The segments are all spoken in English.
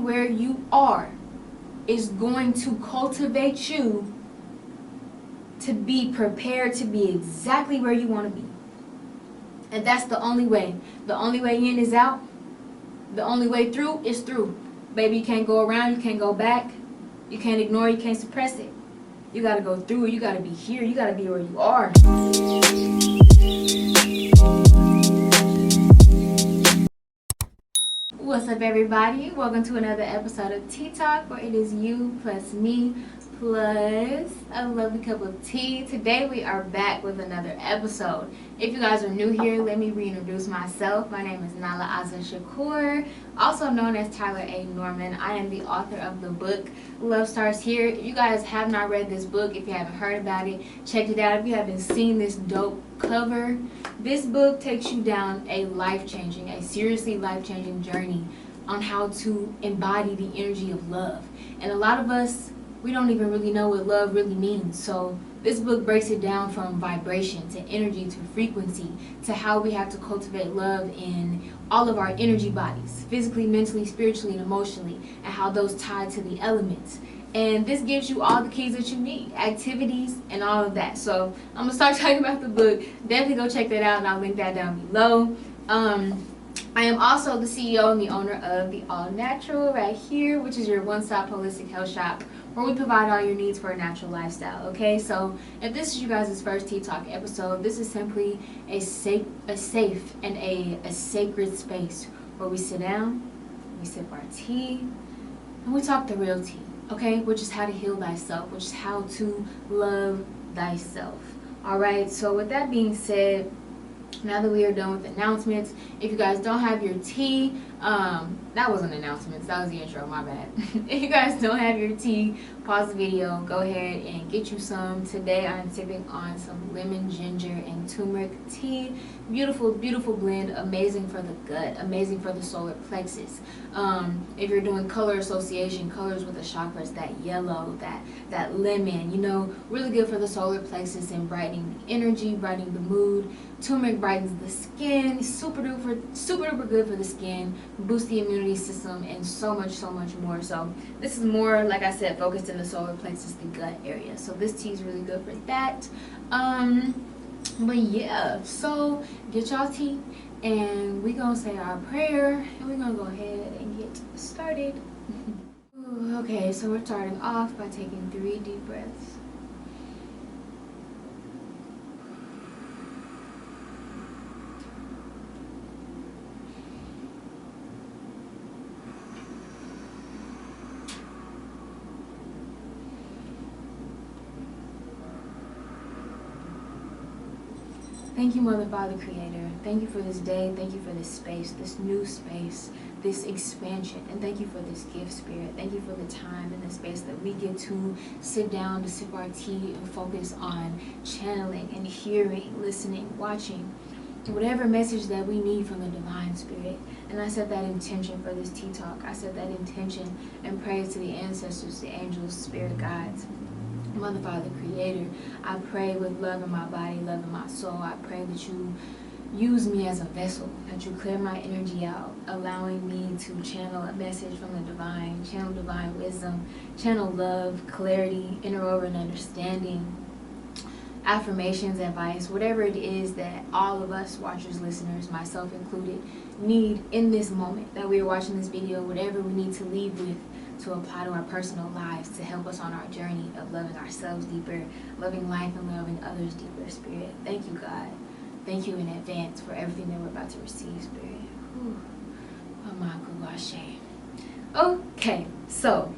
where you are is going to cultivate you to be prepared to be exactly where you want to be. And that's the only way. The only way in is out. The only way through is through. Baby, you can't go around, you can't go back. You can't ignore it, you can't suppress it. You gotta go through it, you gotta be here, you gotta be where you are. What's up, everybody? Welcome to another episode of TTALK, where it is you plus me plus a lovely cup of tea. Today we are back with another episode. If you guys are new here, let me reintroduce myself. My name is Nala Asa Shakur, also known as Tyler A. Norman. I am the author of the book Love Starts Here. If you guys have not read this book, if you haven't heard about it, check it out. If you haven't seen this dope cover, this book takes you down a life-changing, a seriously life-changing journey on how to embody the energy of love. And a lot of us, we don't even really know what love really means. So this book breaks it down from vibration to energy to frequency to how we have to cultivate love in all of our energy bodies, physically, mentally, spiritually, and emotionally, and how those tie to the elements. And this gives you all the keys that you need, activities, and all of that. So I'm going to start talking about the book. Definitely go check that out, and I'll link that down below. I am also the CEO and the owner of the All Natural right here, which is your one-stop holistic health shop where we provide all your needs for a natural lifestyle. Okay, so if this is you guys' first Tea Talk episode, this is simply a safe and a sacred space where we sit down, we sip our tea, and we talk the real tea. Okay, which is how to heal thyself, which is how to love thyself. All right, so with that being said, now that we are done with announcements, if you guys don't have your tea, that wasn't announcements, that was the intro, my bad. If you guys don't have your tea, pause the video, go ahead and get you some. Today I'm sipping on some lemon, ginger, and turmeric tea. Beautiful, beautiful blend, amazing for the gut, amazing for the solar plexus. If you're doing color association, colors with the chakras, that yellow, that lemon, you know, really good for the solar plexus and brightening the energy, brightening the mood. Turmeric brightens the skin, super duper good for the skin, boosts the immunity system, and so much more. So this is more, like I said, focused in the solar plexus, the gut area. So this tea is really good for that. But yeah, so get y'all tea, and we're gonna say our prayer, and we're gonna go ahead and get started. Okay, so we're starting off by taking 3 deep breaths. Thank you, Mother, Father, Creator. Thank you for this day. Thank you for this space, this new space, this expansion. And thank you for this gift, Spirit. Thank you for the time and the space that we get to sit down to sip our tea and focus on channeling and hearing, listening, watching, whatever message that we need from the Divine Spirit. And I set that intention for this tea talk. I set that intention and praise to the ancestors, the angels, spirit guides, Mother, Father, Creator. I pray with love in my body, love in my soul. I pray that you use me as a vessel, that you clear my energy out, allowing me to channel a message from the divine, channel divine wisdom, channel love, clarity, inner order and understanding, affirmations, advice, whatever it is that all of us watchers, listeners, myself included, need in this moment that we are watching this video, whatever we need to leave with to apply to our personal lives to help us on our journey of loving ourselves deeper, loving life, and loving others deeper, Spirit. Thank you, God. Thank you in advance for everything that we're about to receive, Spirit. Okay, so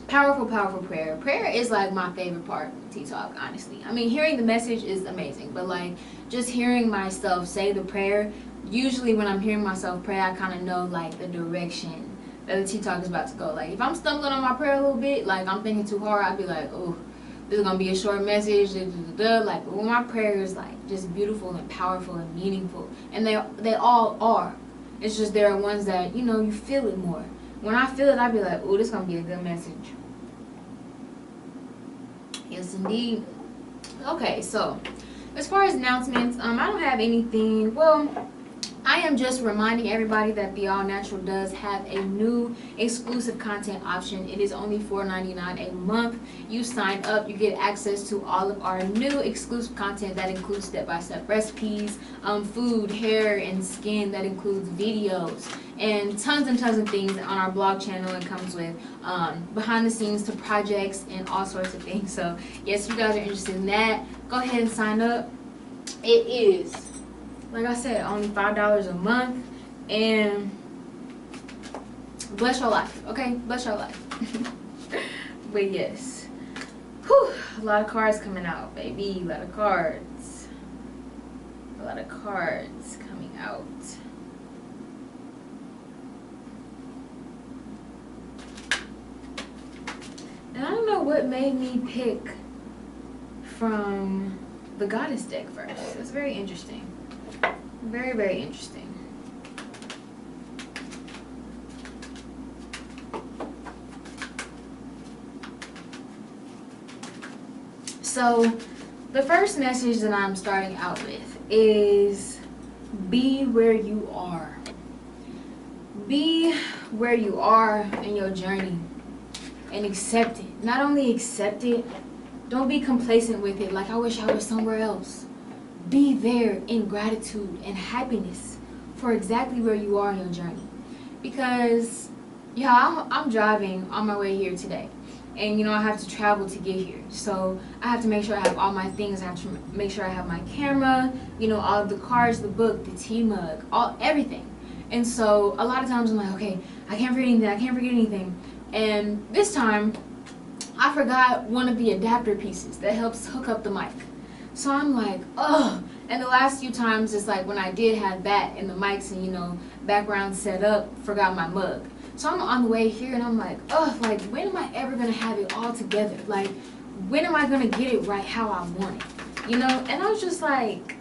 powerful prayer. Prayer is like my favorite part of Tea Talk, honestly. I mean, hearing the message is amazing, but like just hearing myself say the prayer, usually when I'm hearing myself pray, I kind of know like the direction that the Tea Talk is about to go. Like if I'm stumbling on my prayer a little bit, like I'm thinking too hard, I'd be like, oh, this is gonna be a short message, like when my prayer is like just beautiful and powerful and meaningful, and they all are. It's just there are ones that, you know, you feel it more. When I feel it, I'd be like, oh, this is gonna be a good message. Yes, indeed. Okay, so as far as announcements, I don't have anything. Well, I I am just reminding everybody that the All Natural does have a new exclusive content option. It is only $4.99 a month. You sign up, you get access to all of our new exclusive content that includes step-by-step recipes, food, hair, and skin, that includes videos, and tons of things on our blog channel. It comes with behind the scenes to projects and all sorts of things. So yes, you guys are interested in that, go ahead and sign up. It is, like I said, only $5 a month, and bless your life, okay? Bless your life. But yes, whew, a lot of cards coming out, baby. A lot of cards. A lot of cards coming out. And I don't know what made me pick from the Goddess deck first. It's very interesting. Very interesting. So the first message that I'm starting out with is be where you are. Be where you are in your journey and accept it. Not only accept it, don't be complacent with it, like I wish I was somewhere else. Be there in gratitude and happiness for exactly where you are in your journey. Because, yeah, I'm driving on my way here today. And, you know, I have to travel to get here. So I have to make sure I have all my things. I have to make sure I have my camera, you know, all of the cards, the book, the tea mug, everything. And so a lot of times I'm like, okay, I can't forget anything. I can't forget anything. And this time, I forgot one of the adapter pieces that helps hook up the mic. So I'm like, ugh. And the last few times, it's like when I did have that and the mics and, you know, background set up, forgot my mug. So I'm on the way here and I'm like, ugh, like, when am I ever going to have it all together? Like, when am I going to get it right how I want it? You know? And I was just like,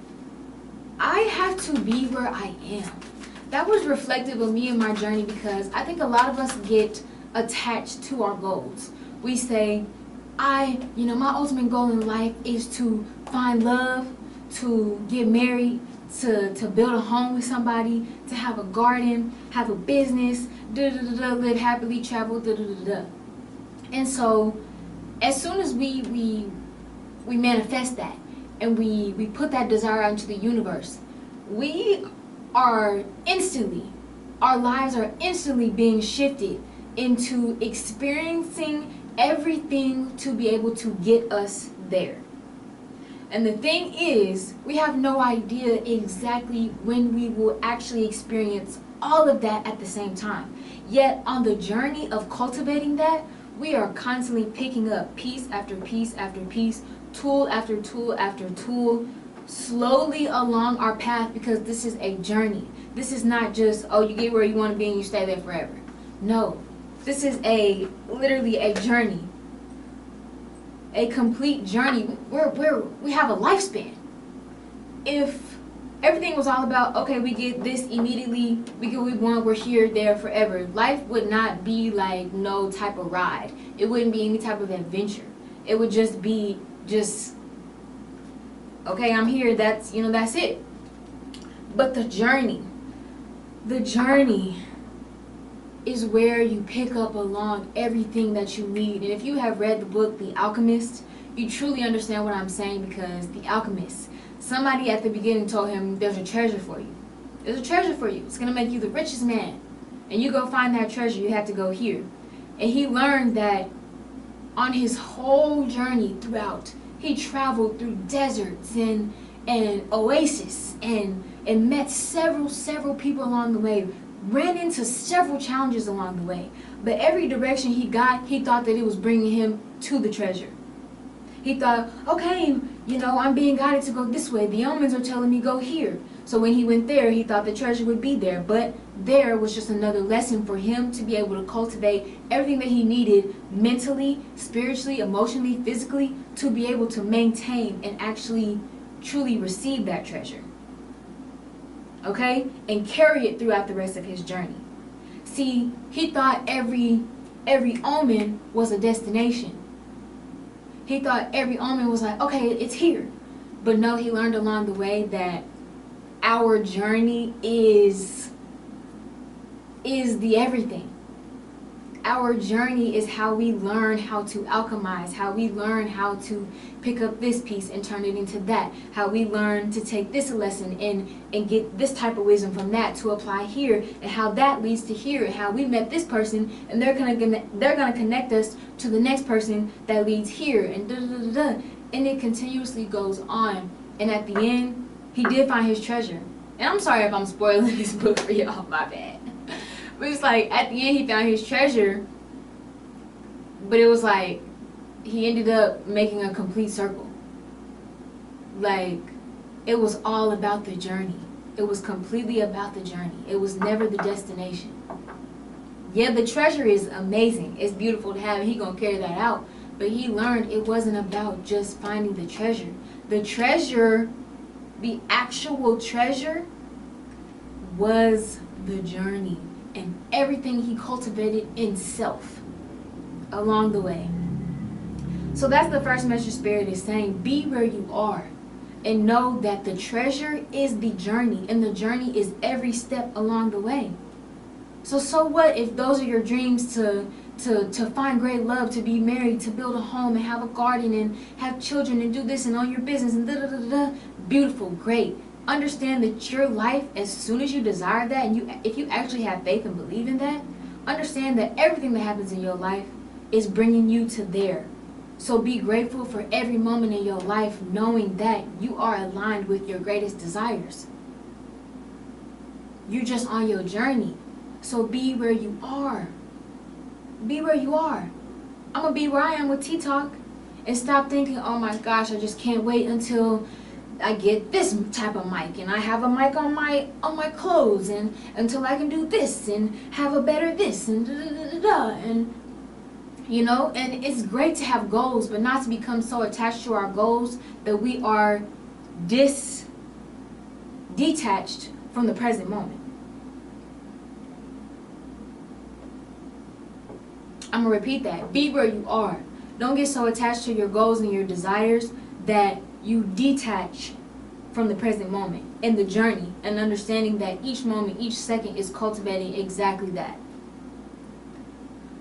I have to be where I am. That was reflective of me and my journey, because I think a lot of us get attached to our goals. We say, you know, my ultimate goal in life is to find love, to get married, to build a home with somebody, to have a garden, have a business, live happily, travel, And so, as soon as we manifest that, and we put that desire out into the universe, our lives are instantly being shifted into experiencing everything to be able to get us there. And the thing is, we have no idea exactly when we will actually experience all of that at the same time. Yet on the journey of cultivating that, we are constantly picking up piece after piece after piece, tool after tool after tool, slowly along our path, because this is a journey. This is not just, oh, you get where you want to be and you stay there forever. No, this is literally a journey. A complete journey. We have a lifespan. If everything was all about, okay, we get this immediately, we get what we want, we're here, there, forever, life would not be like no type of ride. It wouldn't be any type of adventure. It would just be okay, I'm here, that's it. But the journey is where you pick up along everything that you need. And if you have read the book The Alchemist, you truly understand what I'm saying, because The Alchemist, somebody at the beginning told him, there's a treasure for you. There's a treasure for you. It's going to make you the richest man. And you go find that treasure, you have to go here. And he learned that on his whole journey throughout, he traveled through deserts and oasis and met several people along the way, ran into several challenges along the way. But every direction he got, he thought that it was bringing him to the treasure. He thought, okay, I'm being guided to go this way. The omens are telling me go here. So when he went there, he thought the treasure would be there. But there was just another lesson for him to be able to cultivate everything that he needed mentally, spiritually, emotionally, physically, to be able to maintain and actually truly receive that treasure. Okay? And carry it throughout the rest of his journey. See, he thought every omen was a destination. He thought every omen was like, okay, it's here. But no, he learned along the way that our journey is the everything. Our journey is how we learn how to alchemize, how we learn how to pick up this piece and turn it into that, how we learn to take this lesson and get this type of wisdom from that to apply here, and how that leads to here, and how we met this person and they're gonna connect us to the next person that leads here, and da da da da. And it continuously goes on. And at the end, he did find his treasure. And I'm sorry if I'm spoiling this book for y'all, my bad. But it's like, at the end, he found his treasure, but it was like, he ended up making a complete circle. Like, it was all about the journey. It was completely about the journey. It was never the destination. Yeah, the treasure is amazing. It's beautiful to have, and he gonna carry that out. But he learned it wasn't about just finding the treasure. The treasure, the actual treasure, was the journey and everything he cultivated in self along the way. So that's the first message Spirit is saying. Be where you are and know that the treasure is the journey, and the journey is every step along the way. So what if those are your dreams, to find great love, to be married, to build a home and have a garden and have children and do this and own your business and da da da da. Beautiful, great. Understand that your life, as soon as you desire that, and if you actually have faith and believe in that, understand that everything that happens in your life is bringing you to there. So be grateful for every moment in your life, knowing that you are aligned with your greatest desires. You're just on your journey. So be where you are. Be where you are. I'm going to be where I am with TTALK, and stop thinking, oh my gosh, I just can't wait until I get this type of mic, and I have a mic on my clothes, and until I can do this and have a better this and da da da da da. And you know, and it's great to have goals, but not to become so attached to our goals that we are detached from the present moment. I'm going to repeat that. Be where you are. Don't get so attached to your goals and your desires that you detach from the present moment and the journey, and understanding that each moment, each second is cultivating exactly that.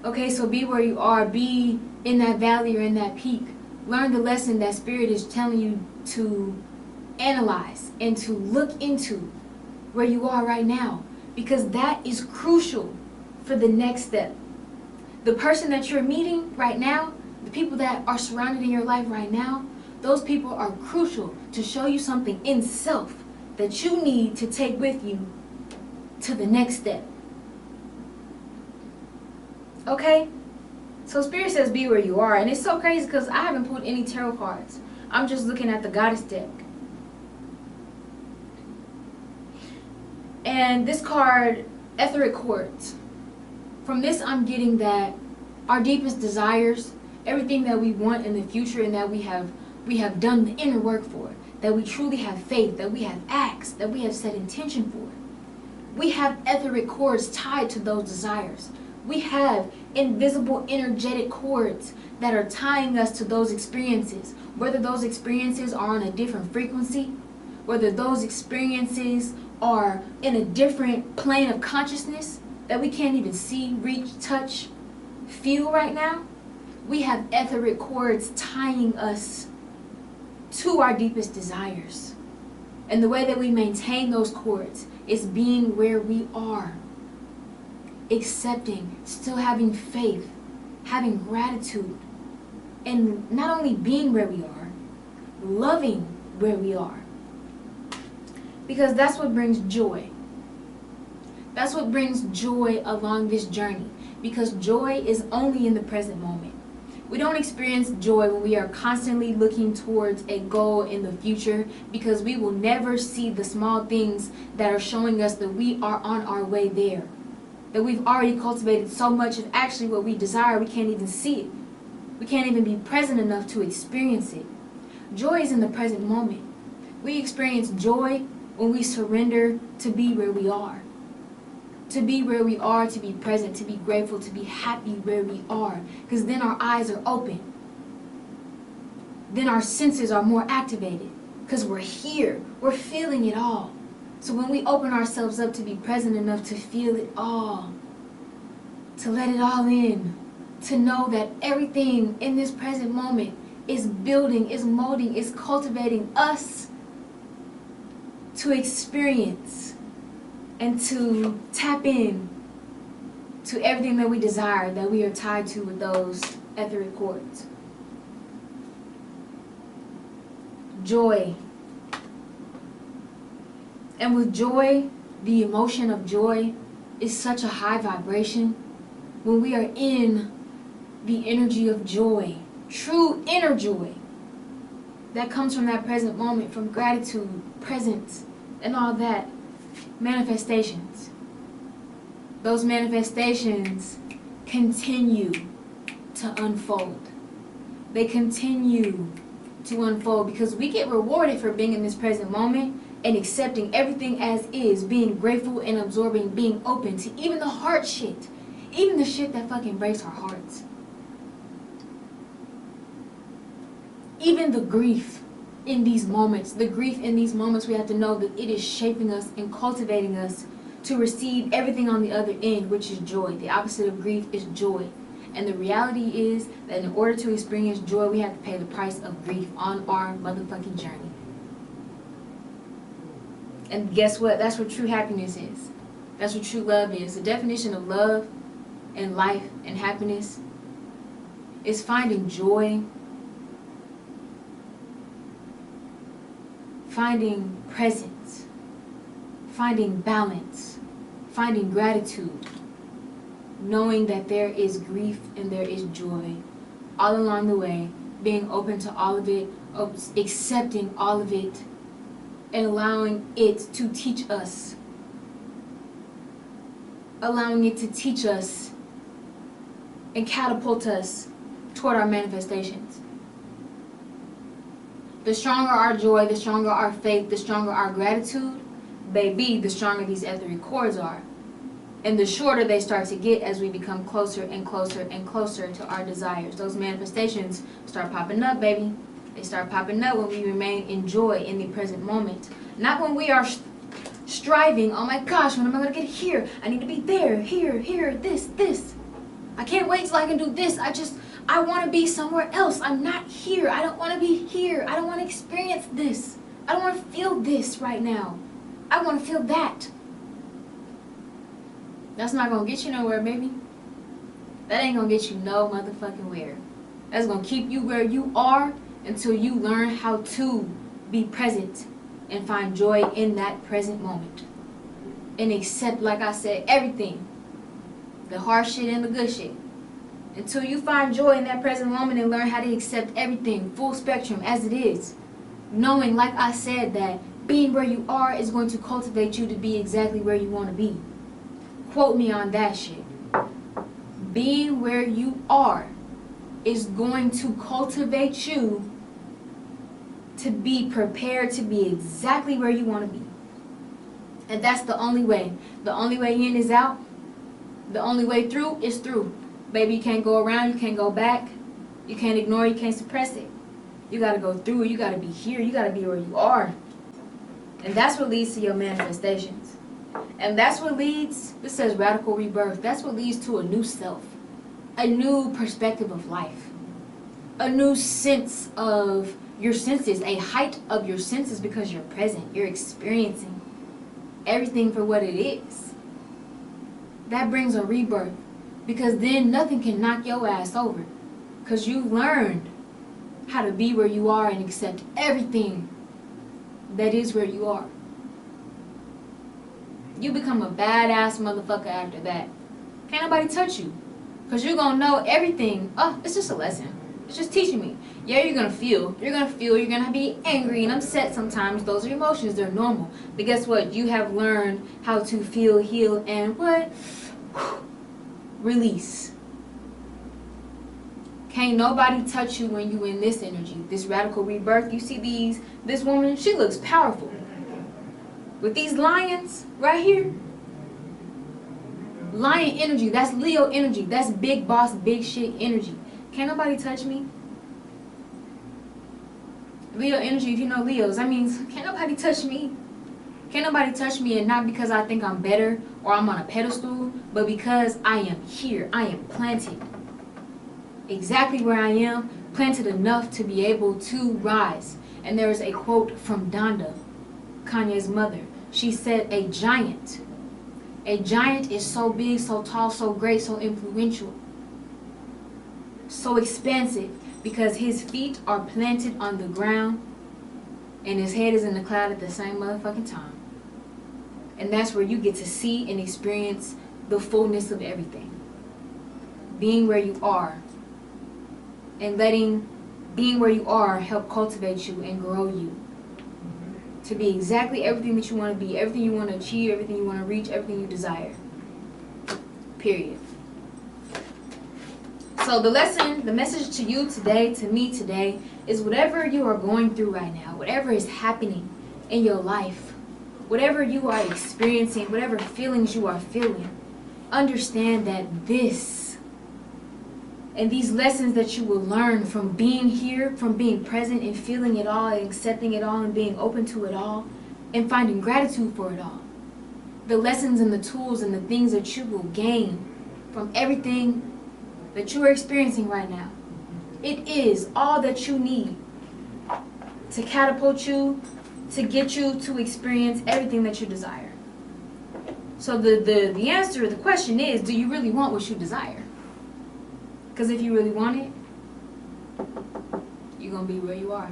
Okay, so be where you are. Be in that valley or in that peak. Learn the lesson that Spirit is telling you to analyze and to look into where you are right now, because that is crucial for the next step. The person that you're meeting right now, the people that are surrounded in your life right now, those people are crucial to show you something in self that you need to take with you to the next step. Okay? So Spirit says be where you are. And it's so crazy because I haven't pulled any tarot cards. I'm just looking at the Goddess deck. And this card, Etheric Quartz. From this I'm getting that our deepest desires, everything that we want in the future and that we have done the inner work for, that we truly have faith, that we have asked, that we have set intention for. We have etheric cords tied to those desires. We have invisible energetic cords that are tying us to those experiences, whether those experiences are on a different frequency, whether those experiences are in a different plane of consciousness that we can't even see, reach, touch, feel right now. We have etheric cords tying us to our deepest desires. And the way that we maintain those cords is being where we are. Accepting, still having faith, having gratitude, and not only being where we are, loving where we are. Because that's what brings joy. That's what brings joy along this journey. Because joy is only in the present moment. We don't experience joy when we are constantly looking towards a goal in the future, because we will never see the small things that are showing us that we are on our way there. That we've already cultivated so much of actually what we desire, we can't even see it. We can't even be present enough to experience it. Joy is in the present moment. We experience joy when we surrender to be where we are. To be where we are, to be present, to be grateful, to be happy where we are. Because then our eyes are open. Then our senses are more activated. Because we're here. We're feeling it all. So when we open ourselves up to be present enough to feel it all, to let it all in, to know that everything in this present moment is building, is molding, is cultivating us to experience and to tap in to everything that we desire, that we are tied to with those etheric cords. Joy. And with joy, the emotion of joy is such a high vibration. When we are in the energy of joy, true inner joy, that comes from that present moment, from gratitude, presence, and all that, manifestations. Those manifestations continue to unfold. They continue to unfold because we get rewarded for being in this present moment and accepting everything as is, being grateful and absorbing, being open to even the hard shit, even the shit that fucking breaks our hearts. Even the grief in these moments, we have to know that it is shaping us and cultivating us to receive everything on the other end, which is joy. The opposite of grief is joy. And the reality is that in order to experience joy, we have to pay the price of grief on our motherfucking journey. And guess what? That's what true happiness is. That's what true love is. The definition of love and life and happiness is finding joy, finding presence, finding balance, finding gratitude, knowing that there is grief and there is joy all along the way, being open to all of it, accepting all of it, and allowing it to teach us. Allowing it to teach us and catapult us toward our manifestations. The stronger our joy, the stronger our faith, the stronger our gratitude, baby, the stronger these etheric cords are. And the shorter they start to get as we become closer and closer and closer to our desires. Those manifestations start popping up, baby. They start popping up when we remain in joy in the present moment. Not when we are striving, oh my gosh, when am I going to get here? I need to be there, here, this. I can't wait till I can do this. I want to be somewhere else. I'm not here. I don't want to be here. I don't want to experience this. I don't want to feel this right now. I want to feel that. That's not going to get you nowhere, baby. That ain't going to get you no motherfucking where. That's going to keep you where you are until you learn how to be present and find joy in that present moment. And accept, like I said, everything. The hard shit and the good shit. Until you find joy in that present moment and learn how to accept everything, full spectrum, as it is. Knowing, like I said, that being where you are is going to cultivate you to be exactly where you want to be. Quote me on that shit. Being where you are is going to cultivate you to be prepared to be exactly where you want to be. And that's the only way. The only way in is out. The only way through is through. Baby, you can't go around, you can't go back. You can't ignore, you can't suppress it. You got to go through it. You got to be here. You got to be where you are. And that's what leads to your manifestations. And that's what leads, this says radical rebirth. That's what leads to a new self. A new perspective of life. A new sense of your senses. A height of your senses because you're present. You're experiencing everything for what it is. That brings a rebirth. Because then nothing can knock your ass over. Because you've learned how to be where you are and accept everything that is where you are. You become a badass motherfucker after that. Can't nobody touch you. Because you're going to know everything. Oh, it's just a lesson. It's just teaching me. Yeah, you're going to feel. You're going to be angry and upset sometimes. Those are emotions. They're normal. But guess what? You have learned how to feel, heal, and what? Release. Can't nobody touch you when you in this energy. This radical rebirth. You see this woman, she looks powerful. With these lions right here. Lion energy. That's Leo energy. That's big boss, big shit energy. Can't nobody touch me. Leo energy, if you know Leos, that means can't nobody touch me. Can't nobody touch me, and not because I think I'm better or I'm on a pedestal, but because I am here. I am planted exactly where I am, planted enough to be able to rise. And there is a quote from Donda, Kanye's mother. She said, a giant is so big, so tall, so great, so influential, so expansive, because his feet are planted on the ground and his head is in the cloud at the same motherfucking time. And that's where you get to see and experience the fullness of everything. Being where you are and letting being where you are help cultivate you and grow you to be exactly everything that you want to be, everything you want to achieve, everything you want to reach, everything you desire. Period. So the message to you today, to me today, is whatever you are going through right now, whatever is happening in your life, whatever you are experiencing, whatever feelings you are feeling, understand that this and these lessons that you will learn from being here, from being present and feeling it all and accepting it all and being open to it all and finding gratitude for it all. The lessons and the tools and the things that you will gain from everything that you are experiencing right now. It is all that you need to catapult you, to get you to experience everything that you desire. So the answer to the question is, do you really want what you desire? Because if you really want it, you're going to be where you are.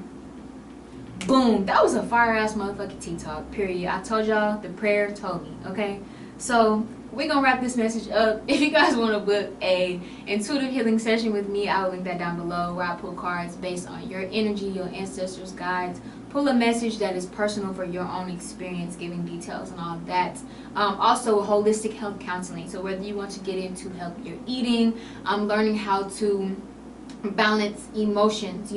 Boom. That was a fire-ass motherfucking TTALK, period. I told y'all, the prayer told me, okay? So we're going to wrap this message up. If you guys want to book a intuitive healing session with me, I will link that down below, where I pull cards based on your energy, your ancestors' guides. Pull a message that is personal for your own experience, giving details and all of that. Also, holistic health counseling. So whether you want to get into help your eating, learning how to balance emotions,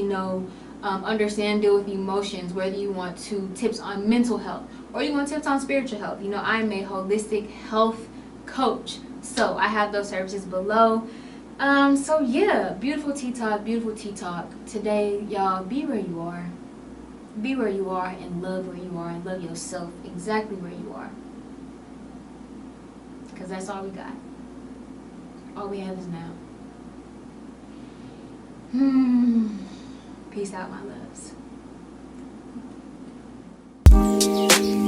understand, deal with emotions, whether you want to tips on mental health or you want tips on spiritual health. I'm a holistic health coach. So I have those services below. So yeah, beautiful tea talk, beautiful tea talk. Today, y'all, be where you are. Be where you are and love where you are and love yourself exactly where you are. Because that's all we got. All we have is now. Peace out, my loves.